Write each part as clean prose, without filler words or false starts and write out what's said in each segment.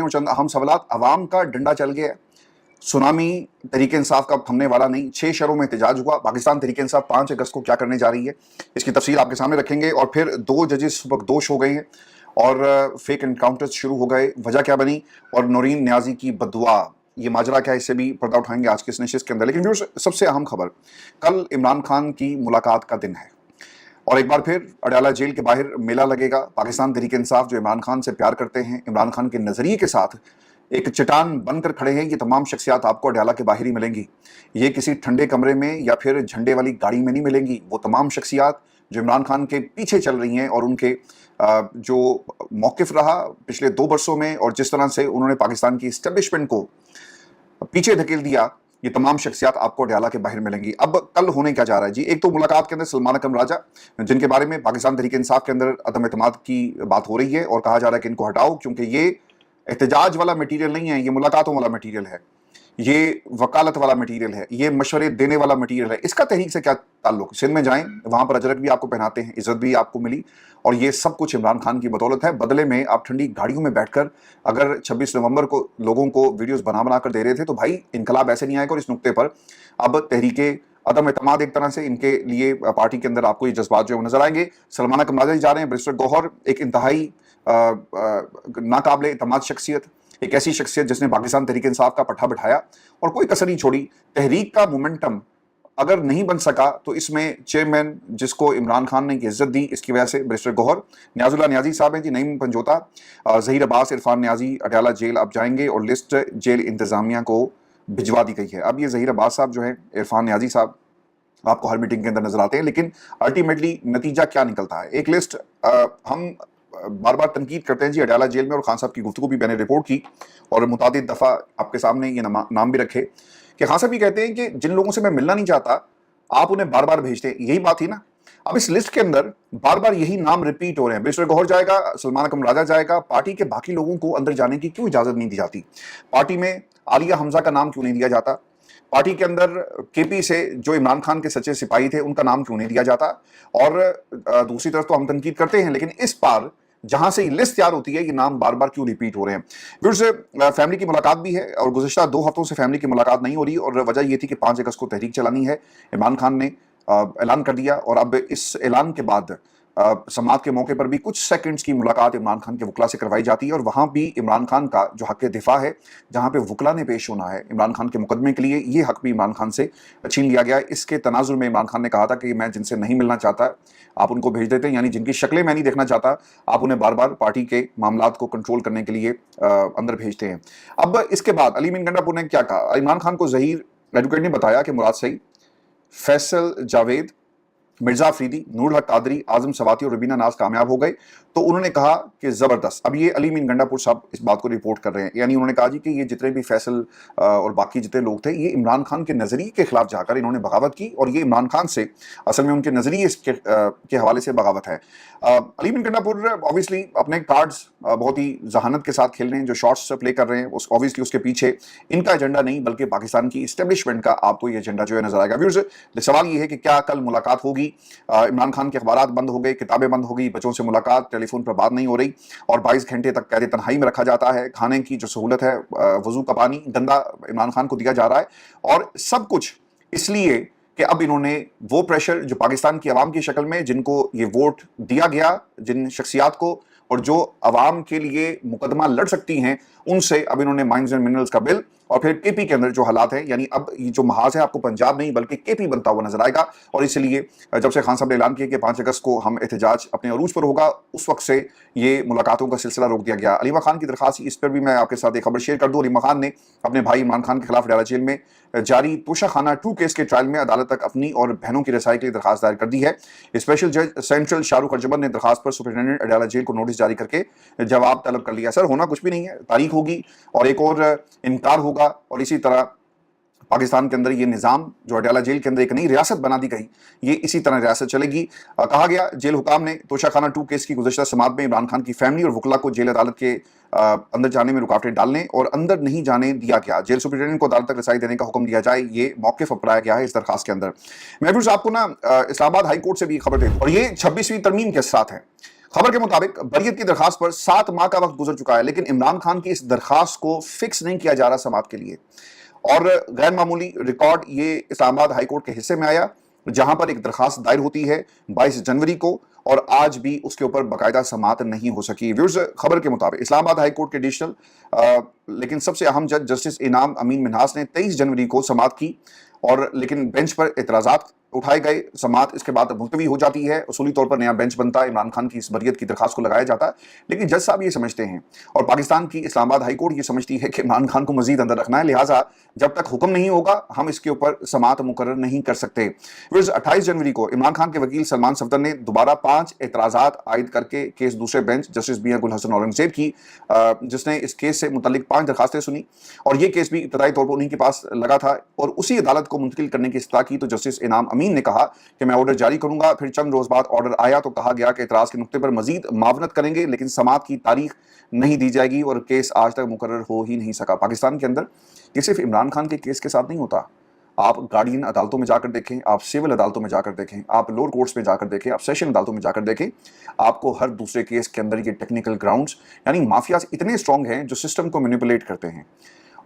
और चंद अहम सवालात। अवाम का डंडा चल गया है, सुनामी तहरीक इंसाफ का थमने वाला नहीं। 6 शहरों में एहतजाज हुआ। पाकिस्तान तहरीक इंसाफ 5 अगस्त को क्या करने जा रही है, इसकी तफसील आपके सामने रखेंगे। और फिर 2 जजेस बगदोश हो गए हैं और फेक एनकाउंटर्स शुरू हो गए, वजह क्या बनी, और नौरीन न्याजी की बददुआ, ये माजरा क्या है, इससे भी पर्दा उठाएंगे आज के इस नशिस्त के अंदर। लेकिन व्यूअर्स, सबसे अहम खबर, कल इमरान खान की मुलाकात का दिन है और एक बार फिर अडयाला जेल के बाहर मेला लगेगा। पाकिस्तान तहरीक इंसाफ जो इमरान खान से प्यार करते हैं, इमरान खान के नज़रिए के साथ एक चट्टान बनकर खड़े हैं, ये तमाम शख्सियात आपको अडयाला के बाहर ही मिलेंगी। ये किसी ठंडे कमरे में या फिर झंडे वाली गाड़ी में नहीं मिलेंगी। वो तमाम शख्सियात जो इमरान खान के पीछे चल रही हैं और उनके जो मौक़िफ़ रहा पिछले 2 बरसों में और जिस तरह से उन्होंने पाकिस्तान की इस्टेब्लिशमेंट को पीछे धकेल दिया, ये तमाम शख्सियात आपको अडयाला के बाहर मिलेंगी। अब कल होने क्या जा रहा है जी, एक तो मुलाकात के अंदर सलमान अकरम राजा, जिनके बारे में पाकिस्तान तहरीक इंसाफ के अंदर अदम एतमाद की बात हो रही है और कहा जा रहा है कि इनको हटाओ, क्योंकि ये एहतजाज वाला मटीरियल नहीं है, ये मुलाकातों वाला मटीरियल है, ये वकालत वाला मटीरियल है, ये मशवरे देने वाला मटीरियल है। इसका तहरीक से क्या ताल्लुक? सिंध में जाएं, वहाँ पर अजरक भी आपको पहनाते हैं, इज़्ज़त भी आपको मिली, और ये सब कुछ इमरान खान की बदौलत है। बदले में आप ठंडी गाड़ियों में बैठकर अगर 26 नवंबर को लोगों को वीडियोस बना कर दे रहे थे, तो भाई इनकलाब ऐसे नहीं आएगा। और इस नुक्ते पर अब तहरीके अदम एतमाद एक तरह से इनके लिए पार्टी के अंदर आपको ये जज्बात जो है नजर आएंगे। सलमान अकरम राजा जा रहे हैं, बैरिस्टर गौहर एक इंतहाई नाकाबिले एतमाद शख्सियत, एक ऐसी शख्सियत जिसने पाकिस्तान तहरीक इंसाफ का पट्टा बिठाया और कोई कसर नहीं छोड़ी। तहरीक का मोमेंटम अगर नहीं बन सका तो इसमें चेयरमैन जिसको इमरान खान ने इज्जत दी, इसकी वजह से बैरिस्टर गौहर, न्याजुल्लाह न्याजी साहब हैं जी, नईम पंजोता, ज़हीर अब्बास, इरफान न्याजी अडयाला जेल अब जाएंगे और लिस्ट जेल इंतज़ामिया को भिजवा दी गई है। अब ये ज़हीर अब्बास साहब जो है, इरफान न्याजी साहब आपको हर मीटिंग के अंदर नजर आते हैं, लेकिन अल्टीमेटली नतीजा क्या निकलता है? एक लिस्ट हम बार बार तनकीद करते हैं जी अडयाला जेल में, और खान साहब की गुफ्तगू भी मैंने रिपोर्ट की और मुतादिद दफ़ा आपके सामने ये नाम भी रखे कि खान साहब भी कहते हैं कि जिन लोगों से मैं मिलना नहीं चाहता आप उन्हें बार बार भेजते हैं। यही बात थी ना। अब इस लिस्ट के अंदर बार बार यही नाम रिपीट हो रहे हैं। बैरिस्टर गौहर जाएगा, सलमान अकरम राजा जाएगा, पार्टी के बाकी लोगों को अंदर जाने की क्यों इजाजत नहीं दी जाती? पार्टी में आलिया हमजा का नाम क्यों नहीं दिया जाता? पार्टी के अंदर केपी से जो इमरान खान के सच्चे सिपाही थे उनका नाम क्यों नहीं दिया जाता? और दूसरी तरफ तो हम तनकीद करते हैं, लेकिन इस बार जहां से ये लिस्ट तैयार होती है, ये नाम बार बार क्यों रिपीट हो रहे हैं? फिर से फैमिली की मुलाकात भी है और गुज़िश्ता 2 हफ्तों से फैमिली की मुलाकात नहीं हो रही, और वजह ये थी कि 5 अगस्त को तहरीक चलानी है। इमरान खान ने ऐलान कर दिया और अब इस ऐलान के बाद समात के मौके पर भी कुछ सेकंड्स की मुलाकात इमरान खान के वकला से करवाई जाती है, और वहाँ भी इमरान खान का जो हक़ दिफा है, जहाँ पे वकला ने पेश होना है इमरान खान के मुकदमे के लिए, ये हक़ भी इमरान खान से छीन लिया गया है। इसके तनाजुर में इमरान खान ने कहा था कि मैं जिनसे नहीं मिलना चाहता आप उनको भेज देते हैं, यानी जिनकी शक्लें मैं नहीं देखना चाहता आप उन्हें बार बार पार्टी के मामलात को कंट्रोल करने के लिए अंदर भेजते हैं। अब इसके बाद अली मीन गंडापुर ने क्या कहा? इमरान खान को ज़हीर एडवोकेट ने बताया कि मुराद सईद, फैसल जावेद, मिर्जा अफरीदी, नूरुल हक कादरी, आजम सवाती और रबीना नाज कामयाब हो गए, तो उन्होंने कहा कि ज़बरदस्त। अब ये अली मीन गंडापुर साहब इस बात को रिपोर्ट कर रहे हैं, यानी उन्होंने कहा जी कि ये जितने भी फैसल और बाकी जितने लोग थे, ये इमरान खान के नज़रिए के खिलाफ जाकर इन्होंने बगावत की, और ये इमरान खान से असल में उनके नज़रिए के हवाले से बगावत है। अली मीन गंडापुर ऑब्वियसली अपने कार्ड्स बहुत ही जहानत के साथ खेल रहे हैं, जो शॉट्स प्ले कर रहे हैं ऑब्वियसली उसके पीछे इनका एजेंडा नहीं बल्कि पाकिस्तान की इस्टेब्लिशमेंट का आपको ये एजेंडा जो है नजर आएगा। व्यूअर्स, सवाल ये है कि क्या कल मुलाकात होगी? इमरान खान के अखबारात बंद हो गए, किताबें बंद हो गई, बच्चों से मुलाकात, टेलीफोन पर बात नहीं हो रही, और 22 घंटे तक कैद तन्हाई में रखा जाता है। खाने की जो सहूलत है, वजू का पानी गंदा इमरान खान को दिया जा रहा है, और सब कुछ इसलिए कि अब इन्होंने वो प्रेशर जो पाकिस्तान की आवाम की शक्ल में, जिनको ये वोट दिया गया, जिन शख्सियात को, और जो आवाम के लिए मुकदमा लड़ सकती हैं, उनसे अब इन्होंने माइंस एंड मिनरल्स का बिल, और फिर केपी के अंदर जो हालात हैं, यानी अब ये जो महाज है आपको पंजाब नहीं बल्कि केपी बनता हुआ नजर आएगा। और इसलिए जब से खान साहब ने ऐलान किया कि 5 अगस्त को हम एहतजाज अपने अरूज पर होगा, उस वक्त से ये मुलाकातों का सिलसिला रोक दिया गया। अलीमा खान की दरखास्त, इस पर भी मैं आपके साथ एक खबर शेयर कर दूं। अलीमा खान ने अपने भाई इमरान खान के खिलाफ अडयाला जेल में जारी तोशाखाना 2 केस के ट्रायल में अदालत तक अपनी और बहनों की रसाई के लिए दरखास्त दायर कर दी है। स्पेशल जज सेंट्रल शाहरुख अर्जमन ने दरखास्त पर सुपरिटेंडेंट अडयाला जेल को नोटिस जारी करके जवाब तलब कर लिया। सर, होना कुछ भी नहीं है, तारीख होगी और एक और इनकार होगा, और इसी तरह पाकिस्तान के अंदर ये निज़ाम जो अडयाला जेल के अंदर एक नई रियासत बना दी गई, ये इसी तरह रियासत चलेगी। कहा गया जेल हुकाम ने तोशाखाना 2 केस की गुज़श्ता समात में इमरान खान की फैमिली और वकला को जेल अदालत के अंदर जाने में रुकावटें डालने और अंदर नहीं जाने दिया गया। जेल सुपरिटेंडेंट को अदालत तक रसाई देने का हुक्म दिया जाए, ये मौक़िफ़ अपनाया गया है इस दरखास्त के अंदर। महबूब साहब को ना इस्लामाबाद हाई कोर्ट से भी खबर दी, और ये 26वीं तरमीम के साथ है। खबर के मुताबिक बरियत की दरखास्त पर 7 माह का वक्त गुजर चुका है, लेकिन इमरान खान की इस दरखास्त को फिक्स नहीं किया जा रहा समाअत के लिए। और गैर मामूली रिकॉर्ड ये इस्लामाबाद हाई कोर्ट के हिस्से में आया, जहां पर एक दरखास्त दायर होती है 22 जनवरी को, और आज भी उसके ऊपर बाकायदा समाअत नहीं हो सकी। व्यूअर्स, खबर के मुताबिक इस्लामाबाद हाई कोर्ट के एडिशनल लेकिन सबसे अहम जज जस्टिस इनाम अमीन मिन्हास ने 23 जनवरी को समाअत की, और लेकिन बेंच पर एतराज़ात उठाए गए। समाअत इसके बाद मुलतवी हो जाती है, उसूली तौर पर नया बेंच बनता है, इमरान खान की इस बरियत की दरखास्त को लगाया जाता है। लेकिन जज साहब ये समझते हैं, और पाकिस्तान की इस्लामाबाद हाई कोर्ट ये समझती है कि इमरान खान को मजीद अंदर रखना है, लिहाजा जब तक हुक्म नहीं होगा हम इसके ऊपर समाअत मुकर्रर नहीं कर सकते। 28 जनवरी को इमरान खान के वकील सलमान सफदर ने दोबारा 5 एतराज़ात आयद करके केस दूसरे बेंच जस्टिस मियां गुल हसन औरंगजेब की, जिसने इस केस से मुतल्लिक 5 दरखास्तें सुनी, और ये केस भी इब्तदाई तौर पर उन्हीं के पास लगा था, और उसी अदालत को मुंतकिल करने की इस्तदा की तो जस्टिस इनाम अमीन ने कहा कि मैं ऑर्डर जारी करूंगा। फिर चंद रोज बाद ऑर्डर आया तो कहा गया कि इतराज के नुक्ते पर मजीद मावनत करेंगे, लेकिन समाअत की तारीख नहीं दी जाएगी, और केस आज तक मुकर्रर हो ही नहीं सका। पाकिस्तान के अंदर ये सिर्फ इमरान खान के केस के साथ नहीं होता। आप गार्डियन अदालतों में जाकर देखें, आप सिविल अदालतों में जाकर देखें, आप लोअर कोर्ट्स में जाकर देखें, आप सेशन अदालतों में जाकर देखें, आपको हर दूसरे केस के अंदर ये टेक्निकल ग्राउंड्स, यानी माफियाज इतने स्ट्रॉन्ग हैं जो सिस्टम को मैनिपुलेट करते हैं,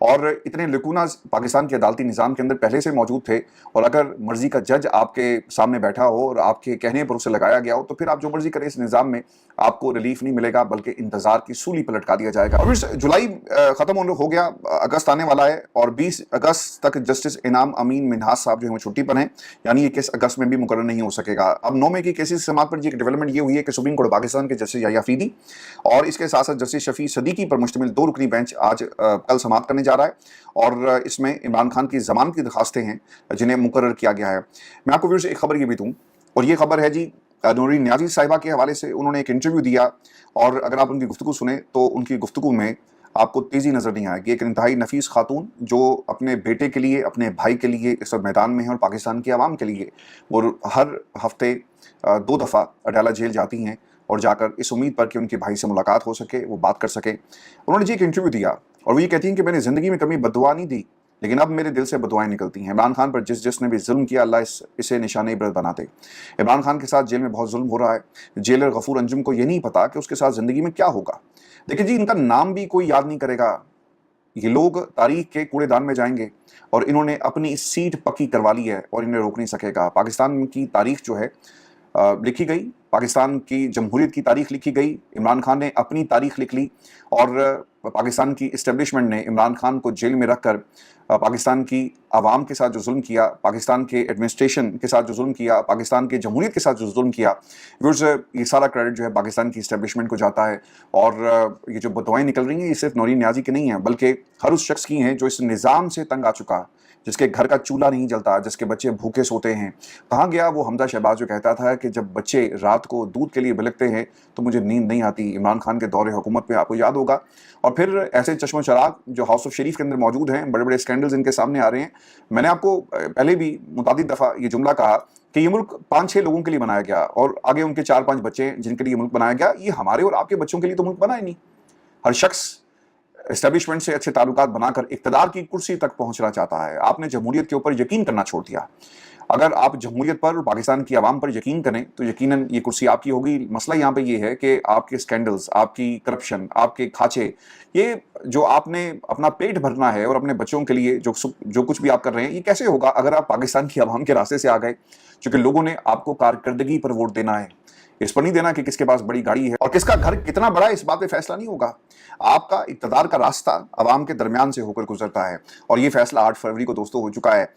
और इतने लकूनाज पाकिस्तान के अदालती निज़ाम के अंदर पहले से मौजूद थे। और अगर मर्जी का जज आपके सामने बैठा हो और आपके कहने पर उसे लगाया गया हो, तो फिर आप जो मर्जी करें, इस निज़ाम में आपको रिलीफ नहीं मिलेगा, बल्कि इंतजार की सूली पर लटका दिया जाएगा। और फिर जुलाई खत्म हो गया, अगस्त आने वाला है, और 20 अगस्त तक जस्टिस इनाम अमीन मिन्हास साहब जो है वो छुट्टी पर हैं, यानी ये केस अगस्त में भी मुकर्रर नहीं हो सकेगा। अब 9 मई की केसेस समाअत पर एक डेवलपमेंट ये हुई है कि सुप्रीम कोर्ट पाकिस्तान के जस्टिस याह्या अफरीदी और इसके साथ साथ जस्टिस शफी सदीकी पर मुश्तमिल 2 रुकनी बेंच आज कल समाअत करने जा रहा है, और इसमें इमरान खान की जमानत की दरखास्तें हैं जिन्हें मुकर्रर किया गया है। मैं आपको व्यूअर्स एक खबर ये भी दूं, और ये खबर है जी नूरी नियाज़ी साहिबा के हवाले से। उन्होंने एक इंटरव्यू दिया, और अगर आप उनकी गुफ्तगू सुने तो उनकी गुफ्तगू में आपको तेज़ी नज़र नहीं आएगी। एक इंतहाई नफीस खातून जो अपने बेटे के लिए, अपने भाई के लिए इस वक्त मैदान में है, और पाकिस्तान की आवाम के लिए वो हर हफ्ते 2 दफ़ा अडाला जेल जाती हैं, और जाकर इस उम्मीद पर कि उनके भाई से मुलाकात हो सके, वो बात कर सके। उन्होंने जी एक इंटरव्यू दिया, और वो ये कहती हैं कि मैंने ज़िंदगी में कभी बद्दुआ नहीं दी, लेकिन अब मेरे दिल से बद्दुआएं निकलती हैं। इमरान खान पर जिसने भी जुल्म किया, अल्लाह इसे निशान इबरत बना दे। इमरान खान के साथ जेल में बहुत जुल्म हो रहा है। जेलर गफूर अंजुम को ये नहीं पता कि उसके साथ ज़िंदगी में क्या होगा। देखिए जी, इनका नाम भी कोई याद नहीं करेगा। ये लोग तारीख के कूड़ेदान में जाएंगे, और इन्होंने अपनी सीट पक्की करवा ली है, और इन्हें रोक नहीं सकेगा। पाकिस्तान की तारीख जो है लिखी गई, पाकिस्तान की जमहूरियत की तारीख लिखी गई, इमरान खान ने अपनी तारीख लिख ली, और पाकिस्तान की इस्टेब्लिशमेंट ने इमरान खान को जेल में रखकर पाकिस्तान की आवाम के साथ जो जुल्म किया, पाकिस्तान के एडमिनिस्ट्रेशन के साथ जो जुल्म किया, पाकिस्तान के जमहूरियत के साथ जो जुल्म किया, ये सारा क्रेडिट जो है पाकिस्तान की इस्टेब्लिशमेंट को जाता है। और ये जो बददुआएं निकल रही हैं, ये सिर्फ नूरी नियाज़ी की नहीं है, बल्कि हर उस शख्स की हैं जो इस निज़ाम से तंग आ चुका, जिसके घर का चूल्हा नहीं जलता, जिसके बच्चे भूखे सोते हैं। कहाँ गया वो हमजा शहबाज जो कहता था कि जब बच्चे रात को दूध के लिए बिलखते हैं तो मुझे नींद नहीं आती। इमरान खान के दौरे हुकूमत में आपको याद होगा। और फिर ऐसे चश्मो चराग जो हाउस ऑफ शरीफ के अंदर मौजूद हैं, बड़े बड़े स्कैंडल्स इनके सामने आ रहे हैं। मैंने आपको पहले भी मुतादिद दफ़ा ये जुमला कहा कि ये मुल्क 5-6 लोगों के लिए बनाया गया, और आगे उनके 4-5 बच्चे जिनके लिए मुल्क बनाया गया। ये हमारे और आपके बच्चों के लिए तो मुल्क बना ही नहीं। हर शख्स एस्टेब्लिशमेंट से अच्छे ताल्लुकात बनाकर इक़्तिदार की कुर्सी तक पहुंचना चाहता है। आपने जमहूरियत के ऊपर यकीन करना छोड़ दिया। अगर आप जमहूरियत पर और पाकिस्तान की आवाम पर यकीन करें तो यकीनन ये कुर्सी आपकी होगी। मसला यहाँ पे ये है कि आपके स्कैंडल्स, आपकी करप्शन, आपके खाचे, ये जो आपने अपना पेट भरना है और अपने बच्चों के लिए जो कुछ भी आप कर रहे हैं, ये कैसे होगा अगर आप पाकिस्तान की आवाम के रास्ते से आ गए? क्योंकि लोगों ने आपको कारकर्दगी पर वोट देना है, इस पर नहीं देना कि किसके पास बड़ी गाड़ी है और किसका घर कितना बड़ा है। इस बात पे फैसला नहीं होगा। आपका इक़्तिदार का रास्ता अवाम के दरमियान से होकर गुजरता है, और ये फैसला 8 फरवरी को दोस्तों हो चुका है।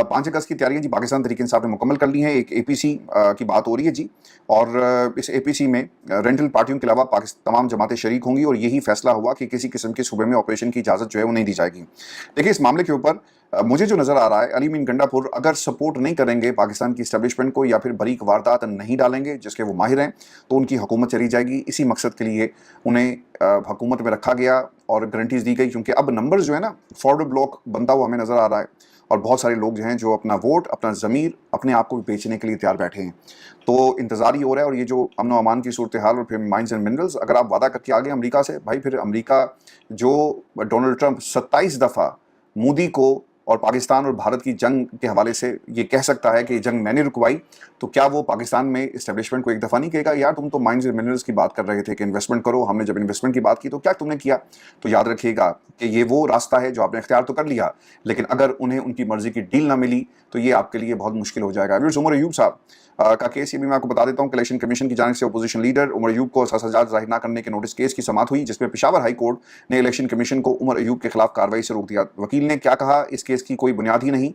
5 अगस्त की तैयारियां जी पाकिस्तान तहरीक इंसाफ ने मुकम्मल कर ली हैं। एक APC की बात हो रही है जी, और इस APC में रेंटल पार्टियों के अलावा तमाम जमातें शरीक होंगी, और यही फैसला हुआ कि किसी किस्म के सूबे में ऑपरेशन की इजाज़त जो है वो नहीं दी जाएगी। देखिए, इस मामले के ऊपर मुझे जो नज़र आ रहा है, अली मीन गंडापुर अगर सपोर्ट नहीं करेंगे पाकिस्तान की इस्टेब्लिशमेंट को, या फिर बरीक वारदात नहीं डालेंगे जिसके वो माहिर हैं, तो उनकी हुकूमत चली जाएगी। इसी मकसद के लिए उन्हें हुकूमत में रखा गया और गारंटीज दी गई, क्योंकि अब नंबर्स जो है ना, फॉरवर्ड ब्लॉक बनता हुआ हमें नज़र आ रहा है, और बहुत सारे लोग जो हैं जो अपना वोट, अपना ज़मीर, अपने आप को भी बेचने के लिए तैयार बैठे हैं। तो इंतज़ार ही हो रहा है। और ये जो अमन व अमान की सूरत हाल, और फिर माइंस एंड मिनरल्स, अगर आप वादा करके आ गए अमरीका से, भाई फिर अमरीका जो डोनाल्ड ट्रंप 27 दफ़ा मोदी को اور پاکستان اور بھارت کی جنگ کے حوالے سے یہ کہہ سکتا ہے کہ یہ جنگ میں نے رکوائی، تو کیا وہ پاکستان میں اسٹیبلشمنٹ کو ایک دفعہ نہیں کہے گا یار تم تو مائنز اینڈ منرلز کی بات کر رہے تھے کہ انویسٹمنٹ کرو، ہم نے جب انویسٹمنٹ کی بات کی تو کیا تم نے کیا؟ تو یاد رکھیے گا کہ یہ وہ راستہ ہے جو آپ نے اختیار تو کر لیا، لیکن اگر انہیں ان کی مرضی کی ڈیل نہ ملی تو یہ آپ کے لیے بہت مشکل ہو جائے گا۔ عمر ایوب صاحب کا کیس یہ بھی میں آپ کو بتا دیتا ہوں کہ الیکشن کمیشن کی جانب سے اپوزیشن لیڈر عمر ایوب کو سزائے ظاہر نہ کرنے کے نوٹس کیس کی سماعت ہوئی، جس میں پشاور ہائی کورٹ نے الیکشن کمیشن کو عمر ایوب کے خلاف کارروائی سے روک دیا۔ وکیل نے کیا کہا، اس کیس کی کوئی بنیاد ہی نہیں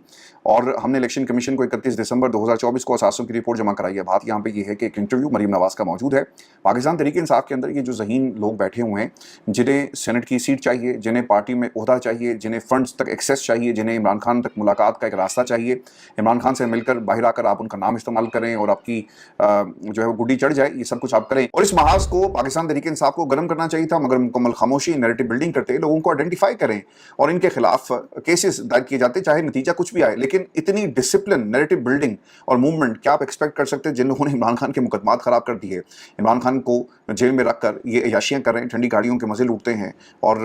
اور ہم نے الیکشن کمیشن کو 31 دسمبر 2024 کو اثاثوں کی رپورٹ جمع کرائی ہے۔ بات یہاں پہ یہ ہے کہ ایک انٹرویو مریم نواز کا موجود ہے۔ پاکستان تحریک انصاف کے اندر یہ جو ذہین لوگ بیٹھے ہوئے ہیں جنہیں سینٹ کی سیٹ چاہیے، جنہیں پارٹی میں عہدہ چاہیے، جنہیں فنڈز تک ایکسیس چاہیے، جنہیں عمران خان تک ملاقات کا ایک راستہ چاہیے، عمران خان سے مل کر باہر آ کر آپ ان کا نام استعمال کریں اور آپ کی جو ہے وہ گڈی چڑھ جائے، یہ سب کچھ آپ کریں۔ اور اس محاذ کو پاکستان تحریک انصاف کو گرم کرنا چاہیے تھا، مگر مکمل خاموشی نیریٹو بلڈنگ کرتے لوگوں کو آئیڈینٹیفائی کریں اور ان کے خلاف کیسز دائر کیے جاتے، چاہے نتیجہ کچھ بھی آئے، لیکن اتنی ڈسپلن، نیریٹو بلڈنگ اور موومنٹ کیا آپ ایکسپیکٹ کر سکتے ہیں جن لوگوں نے عمران خان کے مقدمات خراب کر دیے، عمران خان کو جیل میں رکھ کر یہ عیاشیاں کر رہے ہیں، ٹھنڈی گاڑیوں کے مزے لوٹتے ہیں اور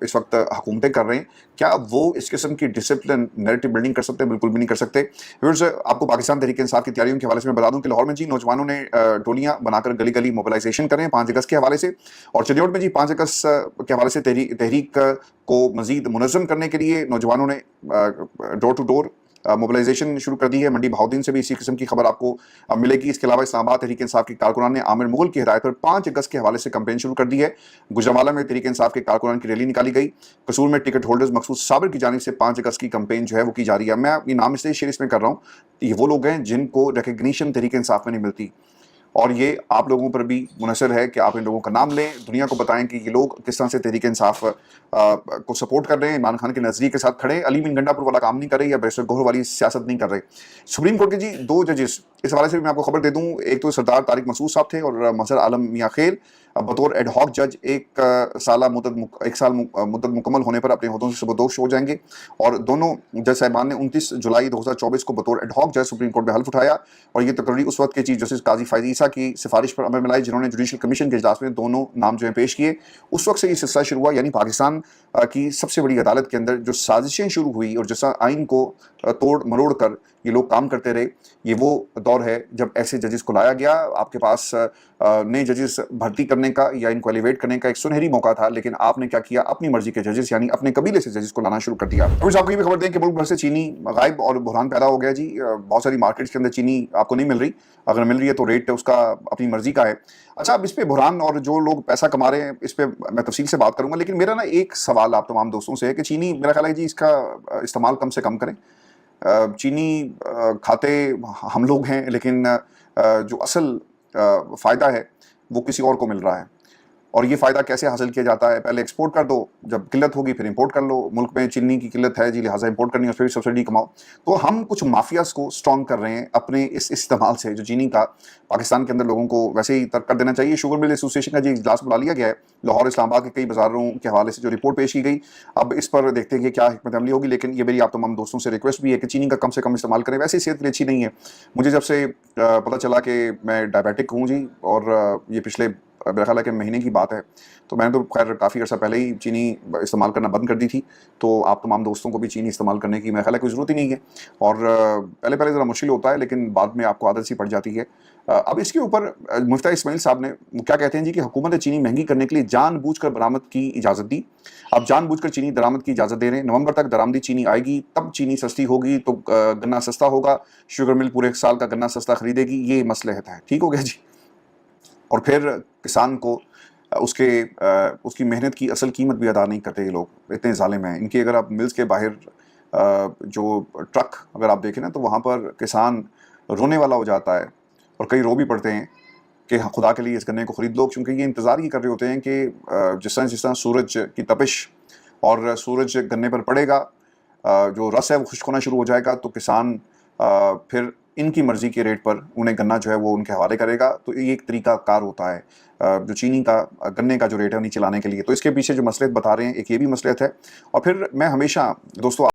اس وقت حکومتیں کر رہے ہیں، کیا وہ اس قسم کی ڈسپلن نیریٹو بلڈنگ کر سکتے ہیں؟ بالکل بھی نہیں کر سکتے۔ ویورز، آپ کو پاکستان تحریک انصاف کی تیاریوں کے حوالے سے میں بتا دوں کہ لاہور میں نوجوانوں نے ٹولیاں بنا کر گلی گلی موبلائزیشن کریں 5 اگست کے حوالے سے، اور چنڈی گڑھ میں 5 اگست کے حوالے سے تحریک کو مزید منظم کرنے کے لیے نوجوانوں نے ڈور ٹو ڈور موبلائزیشن شروع کر دی ہے۔ منڈی بہاؤدین سے بھی اسی قسم کی خبر آپ کو ملے گی۔ اس کے علاوہ اسلام آباد تحریک انصاف کے کارکنان نے عامر مغل کی ہدایت پر 5 اگست کے حوالے سے کمپین شروع کر دی ہے۔ گجرانوالہ میں تحریک انصاف کے کارکنان کی ریلی نکالی گئی۔ قصور میں ٹکٹ ہولڈرز مقصود صابر کی جانب سے 5 اگست کی کمپین جو ہے وہ کی جا رہی ہے۔ میں اپنی نام اس لیے شیئر اس میں کر رہا ہوں، یہ وہ لوگ ہیں جن کو ریکگنیشن تحریک انصاف میں نہیں ملتی، اور یہ آپ لوگوں پر بھی منحصر ہے کہ آپ ان لوگوں کا نام لیں، دنیا کو بتائیں کہ یہ لوگ کس طرح سے تحریک انصاف کو سپورٹ کر رہے ہیں، عمران خان کے نظریے کے ساتھ کھڑے ہیں، علی بن گنڈا پور والا کام نہیں کر رہے یا بیرسٹر گوہر والی سیاست نہیں کر رہے۔ سپریم کورٹ کے 2 ججز، اس حوالے سے بھی میں آپ کو خبر دے دوں، ایک تو سردار طارق مسعود صاحب تھے اور مظہر عالم میاں خیل بطور ایڈ ہاک جج 1 سال مدت مکمل ہونے پر اپنے عہدوں سے سبکدوش ہو جائیں گے، اور دونوں جج صاحبان نے 29 جولائی 2024 کو بطور ایڈ ہاک جج سپریم کورٹ میں حلف اٹھایا، اور یہ تقرری اس وقت کے چیف جسٹس قاضی فائز عیسیٰ کی سفارش پر عمل میں لائی، جنہوں نے جوڈیشل کمیشن کے اجلاس میں دونوں نام جو ہیں پیش کیے۔ اس وقت سے یہ سلسلہ شروع ہوا، یعنی پاکستان کی سب سے بڑی عدالت کے اندر جو سازشیں شروع ہوئی اور جیسا آئین کو توڑ مروڑ کر یہ لوگ کام کرتے رہے، یہ وہ دور ہے جب ایسے ججز کو لایا گیا۔ آپ کے پاس نئے ججز بھرتی کرنے کا یا ان کو ایلیویٹ کرنے کا ایک سنہری موقع تھا، لیکن آپ نے کیا کیا، اپنی مرضی کے ججز یعنی اپنے قبیلے سے ججز کو لانا شروع کر دیا۔ اب آپ کو یہ بھی خبر دیں کہ ملک بھر سے چینی غائب اور بحران پیدا ہو گیا جی۔ بہت ساری مارکیٹس کے اندر چینی آپ کو نہیں مل رہی، اگر مل رہی ہے تو ریٹ اس کا اپنی مرضی کا ہے۔ اچھا، اب اس پہ بحران اور جو لوگ پیسہ کما رہے ہیں اس پہ میں تفصیل سے بات کروں گا، لیکن میرا نا ایک سوال آپ تمام دوستوں سے ہے کہ چینی میرا خیال ہے جی اس کا استعمال کم سے کم کریں۔ چینی کھاتے ہم لوگ ہیں، لیکن جو اصل فائدہ ہے وہ کسی اور کو مل رہا ہے، اور یہ فائدہ کیسے حاصل کیا جاتا ہے؟ پہلے ایکسپورٹ کر دو، جب قلت ہوگی پھر امپورٹ کر لو۔ ملک میں چینی کی قلت ہے جی، لہٰذا امپورٹ کرنی ہے، اس پہ بھی سبسڈی کماؤ۔ تو ہم کچھ مافیاز کو اسٹرانگ کر رہے ہیں اپنے اس استعمال سے، جو چینی کا پاکستان کے اندر لوگوں کو ویسے ہی ترک کر دینا چاہیے۔ شوگر مل ایسوسی ایشن کا جی اجلاس بلا لیا گیا ہے لاہور اسلام آباد کے کئی بازاروں کے حوالے سے جو رپورٹ پیش کی گئی، اب اس پر دیکھتے ہیں کہ کیا حکمت عملی ہوگی، لیکن یہ میری آپ تمام دوستوں سے ریکویسٹ بھی ہے کہ چینی کا کم سے کم استعمال کریں، ویسے صحت کے لیے اچھی نہیں ہے۔ مجھے جب سے پتہ چلا کہ میں ڈائبیٹک ہوں جی، اور یہ پچھلے میرا خیال ہے کہ مہینے کی بات ہے، تو میں نے تو خیر کافی عرصہ پہلے ہی چینی استعمال کرنا بند کر دی تھی، تو آپ تمام دوستوں کو بھی چینی استعمال کرنے کی میرا خیال ہے کوئی ضرورت ہی نہیں ہے، اور پہلے ذرا مشکل ہوتا ہے لیکن بعد میں آپ کو عادت سی پڑ جاتی ہے۔ اب اس کے اوپر مفتہ اسماعیل صاحب نے کیا کہتے ہیں جی کہ حکومت نے چینی مہنگی کرنے کے لیے جان بوجھ کر برآمد کی اجازت دی، اب جان بوجھ کر چینی درآمد کی اجازت دے رہے ہیں، نومبر تک درآمدی چینی آئے گی، تب چینی سستی ہوگی تو گنا سستا ہوگا، شوگر مل پورے 1 سال کا گنا سستا خریدے گی، یہ مصلحت ہے، ٹھیک ہو گیا جی۔ اور پھر کسان کو اس کی محنت کی اصل قیمت بھی ادا نہیں کرتے، یہ لوگ اتنے ظالم ہیں۔ ان کی اگر آپ ملز کے باہر جو ٹرک اگر آپ دیکھیں نا تو وہاں پر کسان رونے والا ہو جاتا ہے، اور کئی رو بھی پڑتے ہیں کہ خدا کے لیے اس گنے کو خرید لو، کیونکہ یہ انتظار یہ کر رہے ہوتے ہیں کہ جس طرح سورج کی تپش اور سورج گنے پر پڑے گا، جو رس ہے وہ خشک ہونا شروع ہو جائے گا، تو کسان پھر ان کی مرضی کے ریٹ پر انہیں گنا جو ہے وہ ان کے حوالے کرے گا۔ تو یہ ایک طریقہ کار ہوتا ہے جو چینی کا گنے کا جو ریٹ ہے نیچے لانے کے لیے۔ تو اس کے پیچھے جو مصلحت بتا رہے ہیں ایک یہ بھی مصلحت ہے، اور پھر میں ہمیشہ دوستوں